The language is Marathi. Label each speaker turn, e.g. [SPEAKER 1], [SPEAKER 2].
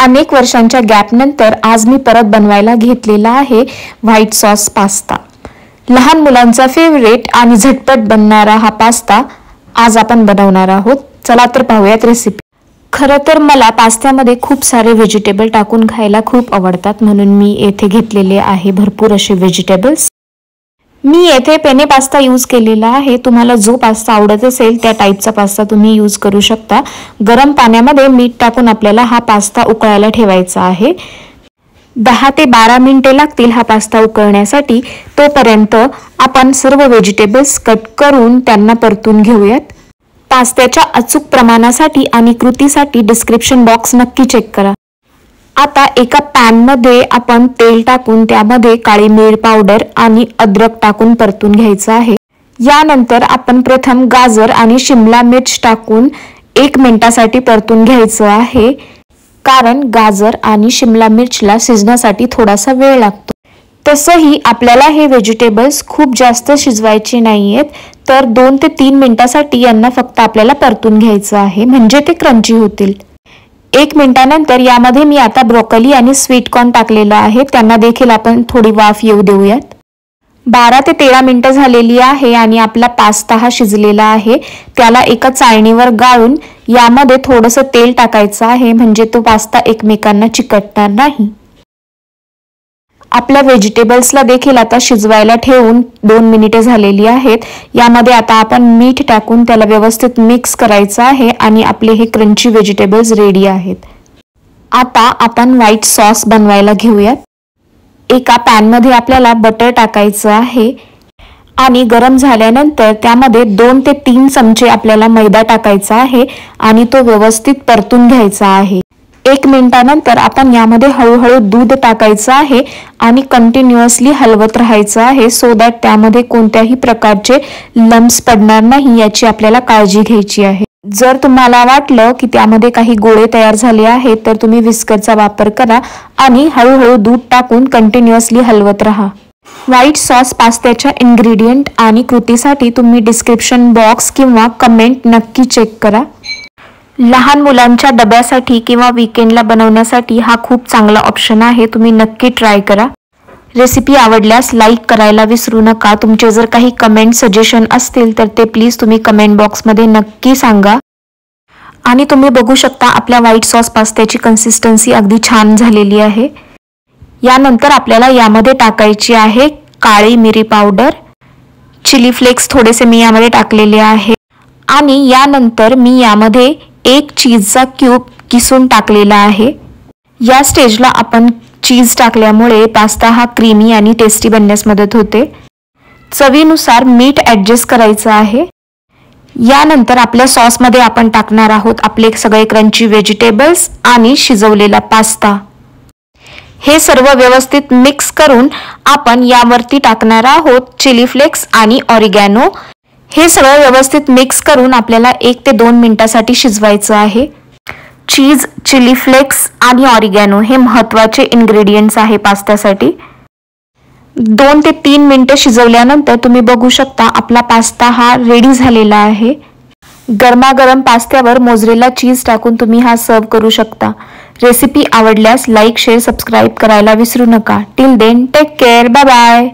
[SPEAKER 1] अनेक वर्षांच्या गॅप नंतर आज मी परत बनवायला घेतलेला आहे व्हाईट सॉस पास्ता। लहान मुलांचा फेवरेट आणि झटपट बनणारा हा पास्ता आज आपण बनवणार आहोत। चला तर पाहूयात रेसिपी। खरं तर मला पास्त्यामध्ये खूप सारे व्हेजिटेबल टाकून खायला खूप आवडतात, म्हणून मी येथे घेतलेले आहे भरपूर असे व्हेजिटेबल्स। मी येथे पेने पास्ता यूज केलेला आहे। तुम्हाला जो पास्ता आवडत असेल त्या टाइपचा पास्ता तुम्ही यूज करू शकता। गरम पाण्यामध्ये मीठ टाकून आपल्याला हा पास्ता उकळायला ठेवायचा आहे। 10 ते 12 मिनिटे लागतील हा पास्ता उकळण्यासाठी। तोपर्यंत आपण सर्व व्हेजिटेबल्स कट करून त्यांना परतून घेऊयात। पास्त्याच्या अचूक प्रमाणासाठी आणि कृतीसाठी डिस्क्रिप्शन बॉक्स नक्की चेक करा। आता एका पॅन मध्ये आपण तेल टाकून त्यामध्ये काळी मिरी पावडर आणि अद्रक टाकून परतून घ्यायचं आहे। यानंतर आपण प्रथम गाजर आणि शिमला मिर्च टाकून 1 मिनिटासाठी परतून घ्यायचं आहे, कारण गाजर आणि शिमला मिर्चला शिजण्यासाठी थोडासा वेळ लागतो। तसंही आपल्याला हे व्हेजिटेबल्स खूप जास्त शिजवायचे नाहीयेत, तर 2 ते 3 मिनिटासाठी यांना फक्त आपल्याला परतून घ्यायचं आहे, म्हणजे ते क्रंची होतील। 1 मिनिटानंतर यामध्ये मी आता ब्रोकोली आणि स्वीट कॉर्न टाकलेलं आहे, त्यांना देखील आपण थोडी वाफ येऊ देऊयात। 12 ते 13 मिनिटं झालेली आहे आणि आपला पास्ता हा शिजलेला आहे। त्याला एका चाळणीवर गाळून यामध्ये थोडंसं तेल टाकायचं आहे, म्हणजे तो पास्ता एकमेकांना चिकटणार नाही। आपल्या व्हेजिटेबल्सला देखील आता शिजवायला ठेवून 2 मिनिटे झालेली आहेत। यामध्ये आता आपण मीठ टाकून त्याला व्यवस्थित मिक्स करायचं आहे आणि आपले हे क्रंची व्हेजिटेबल्स रेडी आहेत। आता आपण व्हाईट सॉस बनवायला घेऊयात। एका पॅन मध्ये आपल्याला बटर टाकायचं आहे आणि गरम झाल्यानंतर त्यामध्ये 2 ते 3 चमचे आपल्याला मैदा टाकायचा आहे आणि तो व्यवस्थित परतून घ्यायचा आहे। 1 मिनिटानंतर आपण यामध्ये हळूहळू दूध टाकायचं आहे आणि कंटिन्युअसली हलवत राहायचं आहे, सो दॅट त्यामध्ये कोणत्याही प्रकारचे लम्प्स पडणार नाही याची आपल्याला काळजी घ्यायची आहे। जर तुम्हाला वाटलं की त्यामध्ये काही गोळे तयार झाले आहेत तर तुम्ही विस्करचा वापर करा आणि हळूहळू दूध टाकून कंटिन्युअसली हलवत राहा। व्हाईट सॉस पास्त्याच्या इन्ग्रेडियंट आणि कृतीसाठी तुम्ही डिस्क्रिप्शन बॉक्स किंवा कमेंट नक्की चेक करा। लहान मुलांच्या डब्यासाठी किंवा वीकेंडला बनवण्यासाठी हा खूप चांगला ऑप्शन आहे, तुम्ही नक्की ट्राय करा। रेसिपी आवडल्यास लाईक करायला विसरू नका। तुमचे जर काही कमेंट सजेशन असतील तर ते प्लीज तुम्ही कमेंट बॉक्समध्ये नक्की सांगा। आणि तुम्ही बघू शकता आपल्या व्हाईट सॉस पास्त्याची कन्सिस्टन्सी अगदी छान झालेली आहे। यानंतर आपल्याला यामध्ये टाकायची आहे काळी मिरी पावडर, चिली फ्लेक्स थोडेसे मी यामध्ये टाकलेले आहे आणि यानंतर मी यामध्ये 1 चीजचा क्यूब किसून टाकलेला आहे। या स्टेजला आपण चीज टाकल्यामुळे पास्ता हा क्रीमी आणि टेस्टी बनण्यास मदत होते। चवीनुसार मीठ ॲडजस्ट करायचं आहे। यानंतर आपल्या सॉसमध्ये आपण टाकणार आहोत आपले सगळे क्रंची व्हेजिटेबल्स आणि शिजवलेला पास्ता। हे सर्व व्यवस्थित मिक्स करून आपण यावरती टाकणार आहोत चिली फ्लेक्स आणि ऑरिगॅनो। हे सगळं व्यवस्थित मिक्स करून आपल्याला 1 ते 2 मिनिटासाठी शिजवायचं आहे। चीज, चिली फ्लेक्स आणि ऑरिगॅनो हे महत्त्वाचे इन्ग्रेडियंट्स आहे पास्त्यासाठी। 2 ते 3 मिनिटं शिजवल्यानंतर तुम्ही बघू शकता आपला पास्ता हा रेडी झालेला आहे। गरमागरम पास्त्यावर मोझरेला चीज टाकून तुम्ही हा सर्व करू शकता। रेसिपी आवडल्यास लाईक, शेअर, सबस्क्राईब करायला विसरू नका। Till then take care, bye bye.